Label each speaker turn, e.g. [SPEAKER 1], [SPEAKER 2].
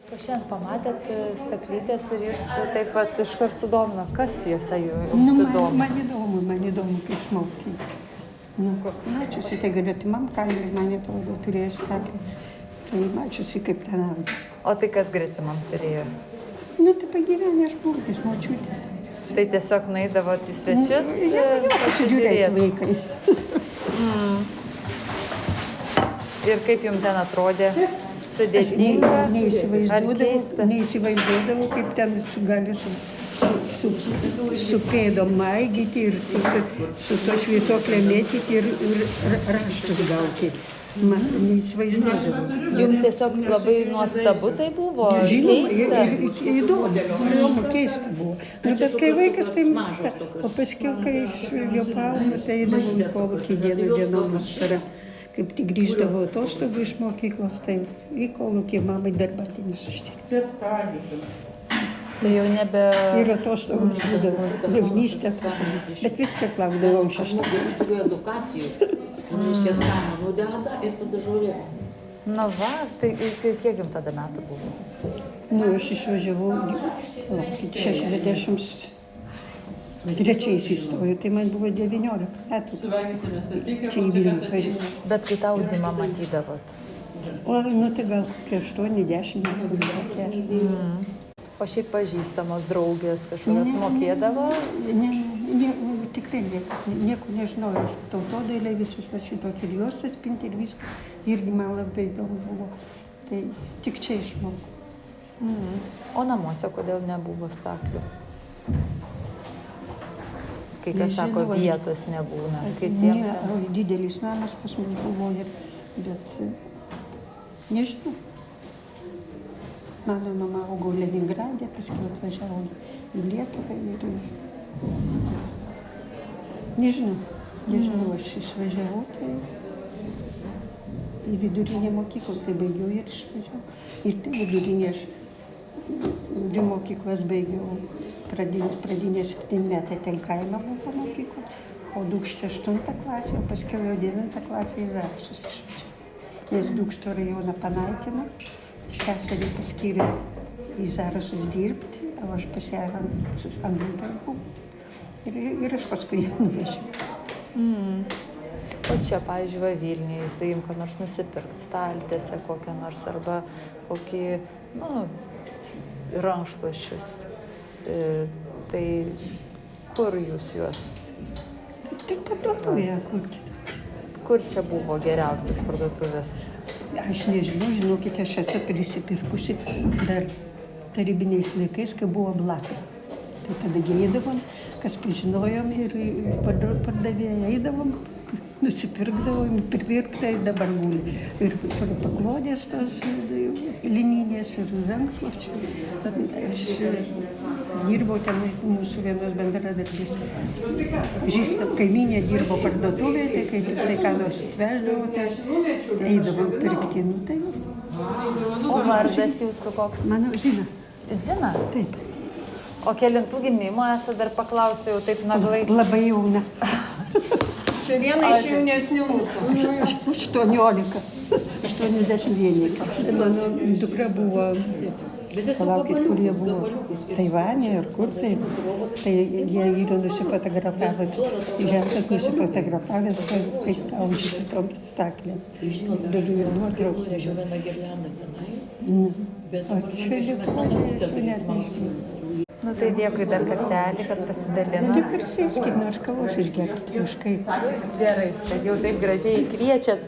[SPEAKER 1] O šiandien pamatėt staklytės ir jis taip pat iškart sudomino. Kas jose jums įdomu?
[SPEAKER 2] Man įdomu, kaip išmokti. Mačiusi, tai gretimam kaime, man atrodo, turėjo staklį. Tai mačiusi, kaip ten auga.
[SPEAKER 1] O tai kas gretimam turėjo?
[SPEAKER 2] Tai pagyvenę žmonės, močiutės.
[SPEAKER 1] Tai tiesiog nueidavot į svečius?
[SPEAKER 2] Pasižiūrėti vaikai.
[SPEAKER 1] Ir kaip jums ten atrodė? Sudėtinga?
[SPEAKER 2] Neįsivaizduodavau, kaip ten gali su pėdom maigyti ir su to švytuoklė mėtyti ir raštus gauti. Man neįsivaizduodavau.
[SPEAKER 1] Jums tiesiog labai nuostabu tai buvo?
[SPEAKER 2] Žinoma, įdomu, keista buvo. Bet kai vaikas, tai o paskiau, kai jo pauma, tai eidavau į kolūkį dienom vasarą. Kaip tik grįždavau atostogų iš mokyklos, tai į kolūkį mamai darbatinius užtirti.
[SPEAKER 1] Tai jau nebe...
[SPEAKER 2] Ir atostogų būdavo, jaunystė, bet vis tiek laukdavau šeštadienį.
[SPEAKER 3] Turėjo edukacijų, reiškia samanų deda ir tada žolė.
[SPEAKER 1] Na va, tai kiek jums tada metų buvo?
[SPEAKER 2] Aš išvažiavau, 63 įstojau, tai man buvo 19 metų. Čia į Vilnių atvažiavau.
[SPEAKER 1] Bet kai tą audimą matydavot?
[SPEAKER 2] Tai gal kokie 8-10 metų.
[SPEAKER 1] O šiaip pažįstamos draugės kažkokios mokėdavo?
[SPEAKER 2] Tikrai nieko nežinojau. Aš tautodailę visus šitos ir jos atspinti ir viską. Irgi man labai įdomu buvo. Tai tik čia išmokau.
[SPEAKER 1] O namuose kodėl nebuvo staklių? Kai kas sako, vietos nebūna.
[SPEAKER 2] Didelis namas pas mane buvo, bet nežinau. Mano mama augo Leningradė, paskui atvažiavo į Lietuvą ir nežinau, aš išvažiavau, tai į vidurinę mokyklą, tai baigiau ir išvažiavau. Ir tai vidurinė aš dvi mokyklas baigiau, pradinė 7 metai ten kaimo buvo mokykla, o Dūkšte 8 klasė, o paskiau jau 9 klasė į Zarasus išvažiavau. Nes Dūkšto rajoną panaikino, seserį paskyrė į Zarasus dirbti, o aš pas ją anglų darbų. Ir aš paskui ją nuvežiau.
[SPEAKER 1] O čia, pavyzdžiui, Vilniuje, sakykim, ką nors nusipirkt, staltiesę kokią nors, arba kokį, rankšluosčius. Tai kur jūs juos?
[SPEAKER 2] Tai parduotuvėje kur.
[SPEAKER 1] Kur čia buvo geriausias parduotuvės?
[SPEAKER 2] Aš nežinau, žinokite, aš esu prisipirkusi dar tarybiniais laikais, kai buvo Blaka. Tai tada eidavom, kas pažinojom ir pardavėją eidavom, nusipirkdavom, pripirktai dabar guli. Ir paklodės tos lininės ir rankšluosčiai. Aš dirbau ten, mūsų vienos bendradarbės. Kaimynė dirbo parduotuvėje, tai kai tik tai ką nors atveždavo, tai eidavom pirkti.
[SPEAKER 1] O vardas jūsų koks?
[SPEAKER 2] Mano Zina.
[SPEAKER 1] Zina?
[SPEAKER 2] Taip.
[SPEAKER 1] O kelintų gimimo esate, dar paklausiau jau taip naglai?
[SPEAKER 2] Labai jauna.
[SPEAKER 3] Čia viena iš jaunesnių mūsų.
[SPEAKER 2] 18. 81. Mano dukra buvo, palaukit, kur jie buvo, Taivane ir kur tai. Tai jie yra nusifotografavęs, žentas nusifotografavęs, kaip audžiasi tom staklėm. Dažu ir nuotraukų. O čia Lietuvoje esu net nežinau.
[SPEAKER 1] Tai dėkui dar kartelį, kad pasidalino.
[SPEAKER 2] Taip ir sėskit, nors kavos išgerti, už kaip.
[SPEAKER 1] Gerai, kad jau taip gražiai kviečiat.